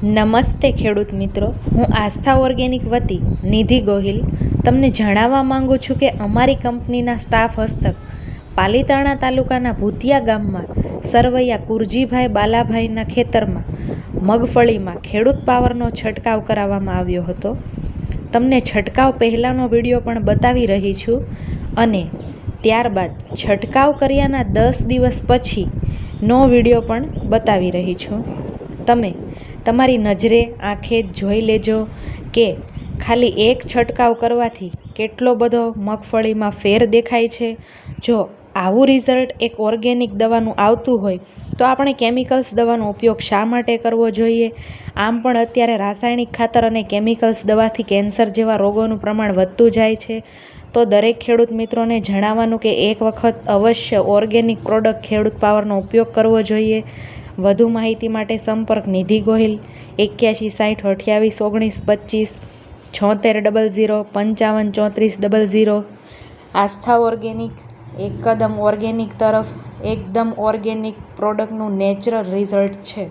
નમસ્તે ખેડૂત મિત્રો, હું આસ્થા ઓર્ગેનિક વતી નિધિ ગોહિલ તમને જણાવવા માંગુ છું કે અમારી કંપનીના સ્ટાફ હસ્તક પાલીતાણા તાલુકાના ભૂતિયા ગામમાં સરવૈયા કુરજીભાઈ બાલાભાઈના ખેતરમાં મગફળીમાં ખેડૂત પાવરનો છંટકાવ કરાવવામાં આવ્યો હતો. તમને છંટકાવ પહેલાંનો વિડીયો પણ બતાવી રહી છું અને ત્યારબાદ છંટકાવ કર્યાના 10 દિવસ પછીનો વિડીયો પણ બતાવી રહી છું. તમે તમારી નજરે આંખે જોઈ લેજો કે ખાલી એક છંટકાવ કરવાથી કેટલો બધો મગફળીમાં ફેર દેખાય છે. જો આવું રિઝલ્ટ એક ઓર્ગેનિક દવાનું આવતું હોય તો આપણે કેમિકલ્સ દવાનો ઉપયોગ શા માટે કરવો જોઈએ? આમ પણ અત્યારે રાસાયણિક ખાતર અને કેમિકલ્સ દવાથી કેન્સર જેવા રોગોનું પ્રમાણ વધતું જાય છે. તો દરેક ખેડૂત મિત્રોને જણાવવાનું કે એક વખત અવશ્ય ઓર્ગેનિક પ્રોડક્ટ ખેડૂત પાવરનો ઉપયોગ કરવો જોઈએ. વધુ માહિતી માટે સંપર્ક નિધિ ગોહિલ 8160281925 7600553400. આસ્થા ઓર્ગેનિક એક કદમ ઓર્ગેનિક તરફ, એકદમ ઓર્ગેનિક પ્રોડક્ટનું નેચરલ રિઝલ્ટ છે.